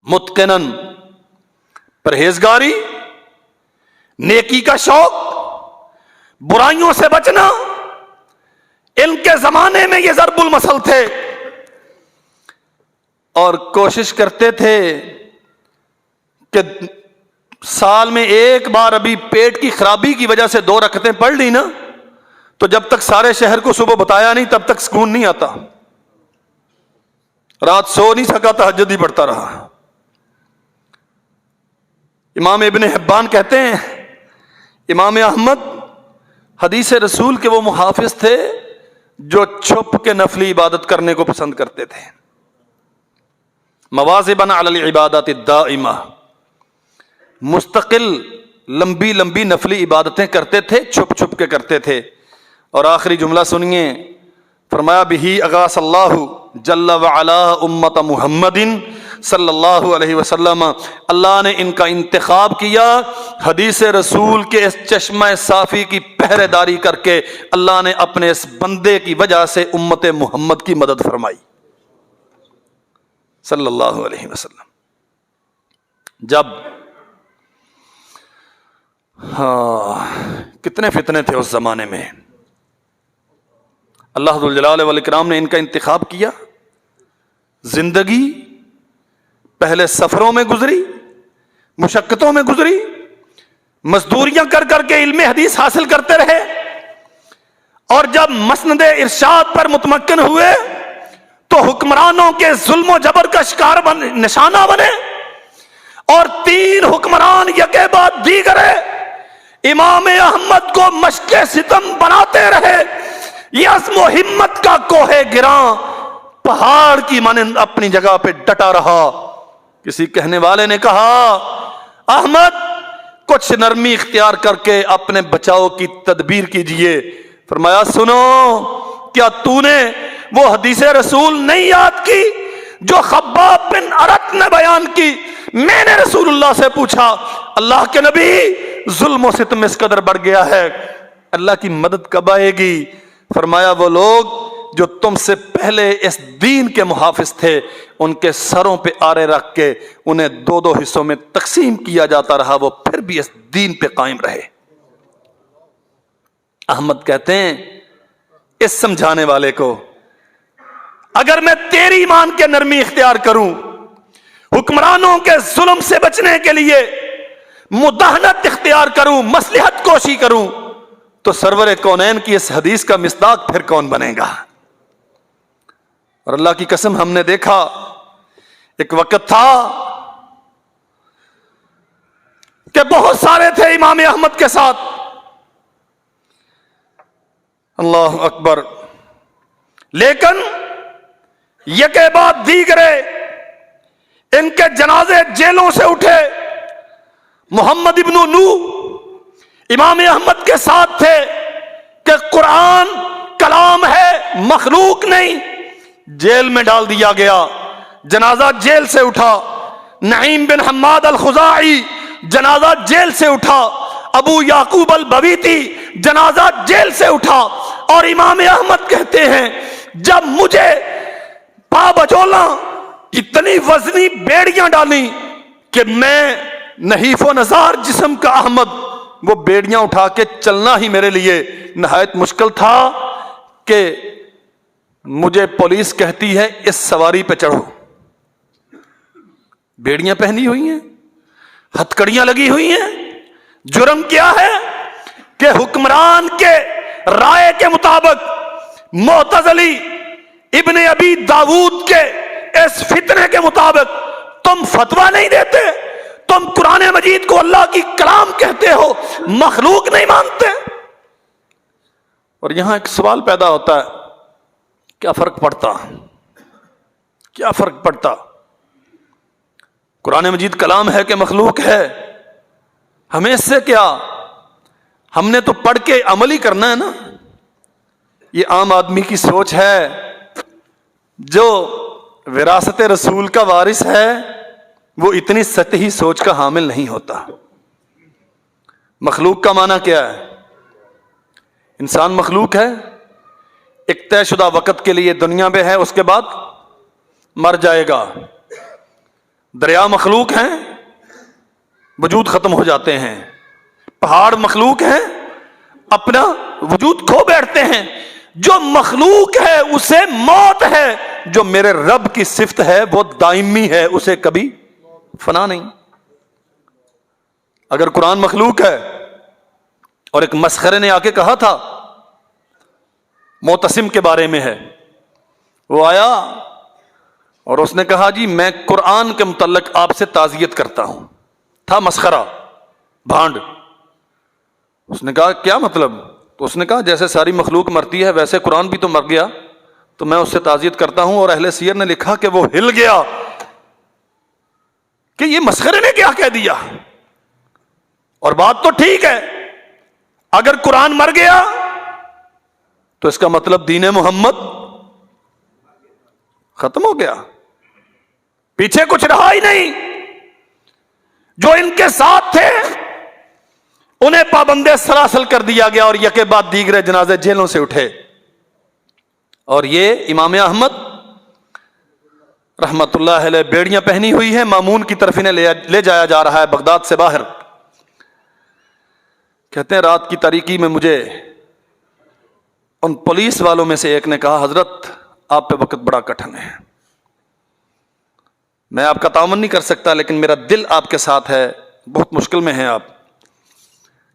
متقنن پرہیزگاری، نیکی کا شوق، برائیوں سے بچنا. ان کے زمانے میں یہ ضرب المثل تھے اور کوشش کرتے تھے کہ سال میں ایک بار ابھی پیٹ کی خرابی کی وجہ سے 2 رکعتیں پڑھ لی نا تو جب تک سارے شہر کو صبح بتایا نہیں تب تک سکون نہیں آتا. رات سو نہیں سکا، تہجد ہی پڑھتا رہا. امام ابن حبان کہتے ہیں امام احمد حدیث رسول کے وہ محافظ تھے جو چھپ کے نفلی عبادت کرنے کو پسند کرتے تھے. مواظباً علی العبادات الدائمہ، مستقل لمبی لمبی نفلی عبادتیں کرتے تھے، چھپ چھپ کے کرتے تھے. اور آخری جملہ سنیے، فرمایا بہی اغاث اللہ جل وعلا امت محمد صلی اللہ علیہ وسلم، اللہ نے ان کا انتخاب کیا حدیث رسول کے اس چشمہ صافی کی پہرے داری کر کے. اللہ نے اپنے اس بندے کی وجہ سے امت محمد کی مدد فرمائی صلی اللہ علیہ وسلم. جب کتنے فتنے تھے اس زمانے میں، اللہ ذو الجلال والاکرام نے ان کا انتخاب کیا. زندگی پہلے سفروں میں گزری، مشقتوں میں گزری، مزدوریاں کر کر کے علم حدیث حاصل کرتے رہے، اور جب مسند ارشاد پر متمکن ہوئے تو حکمرانوں کے ظلم و جبر کا شکار نشانہ بنے، اور 3 حکمران یکے بعد دیگرے امام احمد کو مشق ستم بناتے رہے. یہ عزم و ہمت کا کوہ گراں پہاڑ کی مانند اپنی جگہ پہ ڈٹا رہا. کسی کہنے والے نے کہا احمد کچھ نرمی اختیار کر کے اپنے بچاؤ کی تدبیر کیجئے. فرمایا سنو، کیا تو نے وہ حدیث رسول نہیں یاد کی جو خباب بن ارت نے بیان کی؟ میں نے رسول اللہ سے پوچھا اللہ کے نبی ظلم و ستم اس قدر بڑھ گیا ہے، اللہ کی مدد کب آئے گی؟ فرمایا وہ لوگ جو تم سے پہلے اس دین کے محافظ تھے ان کے سروں پہ آرے رکھ کے انہیں 2 حصوں میں تقسیم کیا جاتا رہا، وہ پھر بھی اس دین پہ قائم رہے. احمد کہتے ہیں اس سمجھانے والے کو اگر میں تیری ایمان کے نرمی اختیار کروں، حکمرانوں کے ظلم سے بچنے کے لیے مداہنت اختیار کروں، مصلحت کوشی کروں، تو سرور کونین کی اس حدیث کا مصداق پھر کون بنے گا؟ اور اللہ کی قسم ہم نے دیکھا ایک وقت تھا کہ بہت سارے تھے امام احمد کے ساتھ، اللہ اکبر، لیکن یکے بعد دیگرے ان کے جنازے جیلوں سے اٹھے. محمد ابن نوح امام احمد کے ساتھ تھے کہ قرآن کلام ہے مخلوق نہیں، جیل میں ڈال دیا گیا، جنازہ جیل سے اٹھا. نعیم بن حماد الخزاعی جنازہ جیل سے اٹھا، ابو یعقوب البویتی جنازہ جیل سے اٹھا. اور امام احمد کہتے ہیں جب مجھے پا بچولا اتنی وزنی بیڑیاں ڈالی کہ میں نحیف و نزار جسم کا احمد، وہ بیڑیاں اٹھا کے چلنا ہی میرے لیے نہایت مشکل تھا کہ مجھے پولیس کہتی ہے اس سواری پہ چڑھو. بیڑیاں پہنی ہوئی ہیں، ہتھکڑیاں لگی ہوئی ہیں. جرم کیا ہے کہ حکمران کے رائے کے مطابق معتزلی ابن ابی داود کے اس فتنے کے مطابق تم فتویٰ نہیں دیتے، تم قرآن مجید کو اللہ کی کلام کہتے ہو، مخلوق نہیں مانتے. اور یہاں ایک سوال پیدا ہوتا ہے، کیا فرق پڑتا؟ کیا فرق پڑتا؟ قرآن مجید کلام ہے کہ مخلوق ہے؟ ہمیں اس سے کیا؟ ہم نے تو پڑھ کے عمل ہی کرنا ہے نا. یہ عام آدمی کی سوچ ہے، جو وراثت رسول کا وارث ہے وہ اتنی سطحی سوچ کا حامل نہیں ہوتا. مخلوق کا معنی کیا ہے؟ انسان مخلوق ہے، ایک طے شدہ وقت کے لیے دنیا میں ہے، اس کے بعد مر جائے گا. دریا مخلوق ہیں، وجود ختم ہو جاتے ہیں، پہاڑ مخلوق ہیں، اپنا وجود کھو بیٹھتے ہیں۔ جو مخلوق ہے اسے موت ہے، جو میرے رب کی صفت ہے وہ دائمی ہے، اسے کبھی فنا نہیں۔ اگر قرآن مخلوق ہے، اور ایک مسخرے نے آ کے کہا تھا، معتصم کے بارے میں ہے، وہ آیا اور اس نے کہا جی میں قرآن کے متعلق آپ سے تعزیت کرتا ہوں، تھا مسخرہ، بھانڈ۔ اس نے کہا کیا مطلب؟ تو اس نے کہا جیسے ساری مخلوق مرتی ہے ویسے قرآن بھی تو مر گیا، تو میں اس سے تعزیت کرتا ہوں۔ اور اہل سیر نے لکھا کہ وہ ہل گیا کہ یہ مسخرے نے کیا کہہ دیا۔ اور بات تو ٹھیک ہے، اگر قرآن مر گیا تو اس کا مطلب دین محمد ختم ہو گیا، پیچھے کچھ رہا ہی نہیں۔ جو ان کے ساتھ تھے انہیں پابندے سلاسل کر دیا گیا، اور یکے بعد دیگرے جنازے جیلوں سے اٹھے۔ اور یہ امام احمد رحمت اللہ علیہ بیڑیاں پہنی ہوئی ہیں، مامون کی طرف انہیں لے جایا جا رہا ہے بغداد سے باہر۔ کہتے ہیں رات کی تاریکی میں مجھے ان پولیس والوں میں سے ایک نے کہا حضرت آپ پہ وقت بڑا کٹھن ہے، میں آپ کا تعاون نہیں کر سکتا لیکن میرا دل آپ کے ساتھ ہے، بہت مشکل میں ہیں آپ۔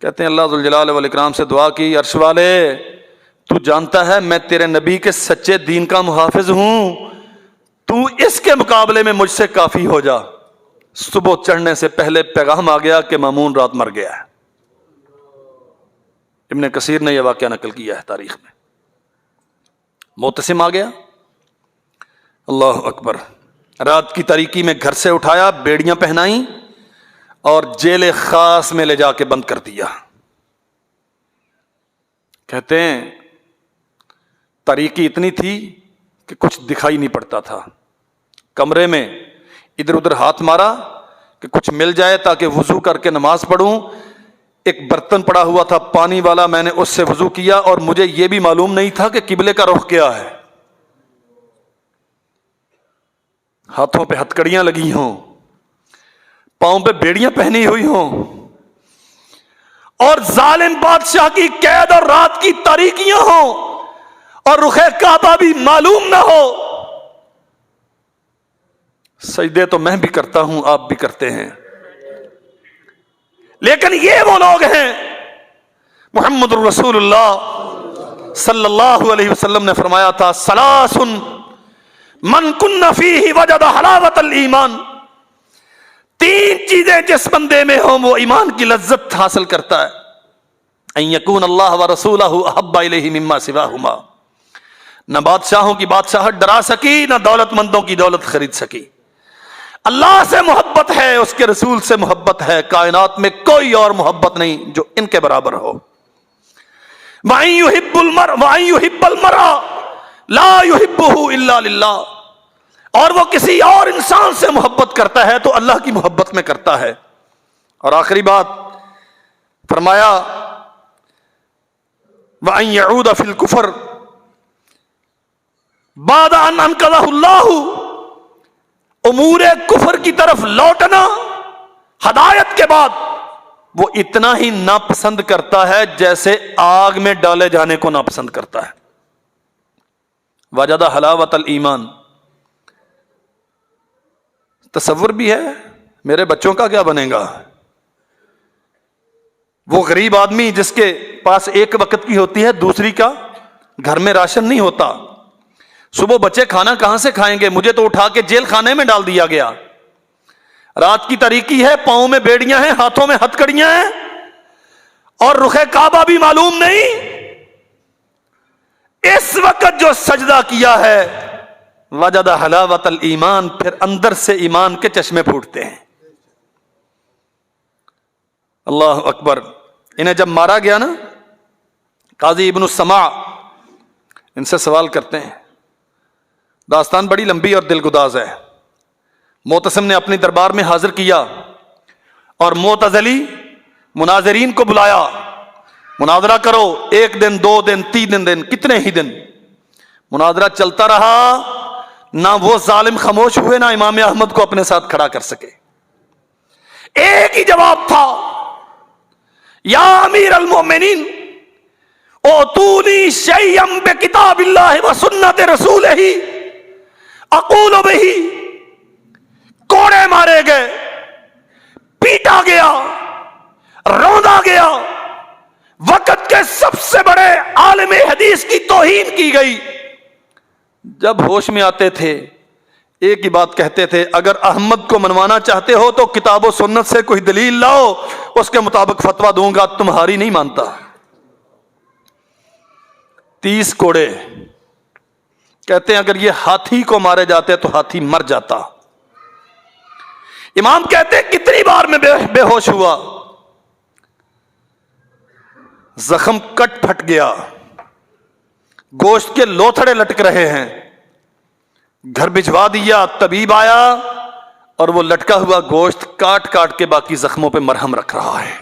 کہتے ہیں اللہ ذوالجلال والاکرام سے دعا کی، عرش والے تو جانتا ہے میں تیرے نبی کے سچے دین کا محافظ ہوں، تو اس کے مقابلے میں مجھ سے کافی ہو جا۔ صبح چڑھنے سے پہلے پیغام آ گیا کہ مامون رات مر گیا ہے۔ ابن کثیر نے یہ واقعہ نقل کیا ہے تاریخ میں۔ معتصم آ گیا، اللہ اکبر، رات کی تاریکی میں گھر سے اٹھایا، بیڑیاں پہنائیں اور جیل خاص میں لے جا کے بند کر دیا۔ کہتے ہیں تاریکی اتنی تھی کہ کچھ دکھائی نہیں پڑتا تھا، کمرے میں ادھر ادھر ہاتھ مارا کہ کچھ مل جائے تاکہ وضو کر کے نماز پڑھوں۔ ایک برتن پڑا ہوا تھا پانی والا، میں نے اس سے وضو کیا، اور مجھے یہ بھی معلوم نہیں تھا کہ قبلے کا رخ کیا ہے۔ ہاتھوں پہ ہتکڑیاں لگی ہوں، پاؤں پہ بیڑیاں پہنی ہوئی ہوں، اور ظالم بادشاہ کی قید اور رات کی تاریکیاں ہوں، اور رخ کعبہ بھی معلوم نہ ہو۔ سجدے تو میں بھی کرتا ہوں، آپ بھی کرتے ہیں، لیکن یہ وہ لوگ ہیں۔ محمد الرسول اللہ صلی اللہ علیہ وسلم نے فرمایا تھا ثلاث من کن فیہ وجد حلاوت الایمان، تین چیزیں جس بندے میں ہوں وہ ایمان کی لذت حاصل کرتا ہے۔ ان یکون اللہ ورسولہ احب الیہ مما سواہما، نہ بادشاہوں کی بادشاہت ڈرا سکی، نہ دولت مندوں کی دولت خرید سکی۔ اللہ سے محبت ہے، اس کے رسول سے محبت ہے، کائنات میں کوئی اور محبت نہیں جو ان کے برابر ہو۔ وَأَن يُحِبَّ الْمَرْءَ لَا يُحِبُّهُ إِلَّا لِلَّهِ، اور وہ کسی اور انسان سے محبت کرتا ہے تو اللہ کی محبت میں کرتا ہے۔ اور آخری بات فرمایا وَأَن يَعُودَ فِي الْكُفْرِ بَعْدَ أَنْ أَنْقَذَهُ اللَّهُ، امور کفر کی طرف لوٹنا ہدایت کے بعد وہ اتنا ہی ناپسند کرتا ہے جیسے آگ میں ڈالے جانے کو ناپسند کرتا ہے۔ وجد حلاوت الایمان، تصور بھی ہے میرے بچوں کا کیا بنے گا۔ وہ غریب آدمی جس کے پاس ایک وقت کی ہوتی ہے، دوسری کا گھر میں راشن نہیں ہوتا، صبح بچے کھانا کہاں سے کھائیں گے؟ مجھے تو اٹھا کے جیل خانے میں ڈال دیا گیا۔ رات کی تاریکی ہے، پاؤں میں بیڑیاں ہیں، ہاتھوں میں ہتکڑیاں ہیں، اور رخ کعبہ بھی معلوم نہیں۔ اس وقت جو سجدہ کیا ہے وجد حلاوت الایمان، پھر اندر سے ایمان کے چشمے پھوٹتے ہیں۔ اللہ اکبر۔ انہیں جب مارا گیا نا، قاضی ابن السماع ان سے سوال کرتے ہیں، داستان بڑی لمبی اور دلگداز ہے۔ معتصم نے اپنی دربار میں حاضر کیا اور معتزلی مناظرین کو بلایا، مناظرہ کرو، 1 دن 2 دن 3 دن کتنے ہی دن مناظرہ چلتا رہا۔ نہ وہ ظالم خاموش ہوئے، نہ امام احمد کو اپنے ساتھ کھڑا کر سکے۔ ایک ہی جواب تھا، یا امیر المومنین اوتونی شیئا بکتاب اللہ و سنت رسولہ اقول بہ۔ کوڑے مارے گئے، پیٹا گیا، روندا گیا، وقت کے سب سے بڑے عالم حدیث کی توہین کی گئی۔ جب ہوش میں آتے تھے ایک ہی بات کہتے تھے، اگر احمد کو منوانا چاہتے ہو تو کتاب و سنت سے کوئی دلیل لاؤ، اس کے مطابق فتویٰ دوں گا، تمہاری نہیں مانتا۔ 30 کوڑے، کہتے ہیں اگر یہ ہاتھی کو مارے جاتے تو ہاتھی مر جاتا۔ امام کہتے ہیں کتنی بار میں بے ہوش ہوا، زخم کٹ پھٹ گیا، گوشت کے لوتھڑے لٹک رہے ہیں، گھر بھجوا دیا، طبیب آیا اور وہ لٹکا ہوا گوشت کاٹ کاٹ کے باقی زخموں پہ مرہم رکھ رہا ہے۔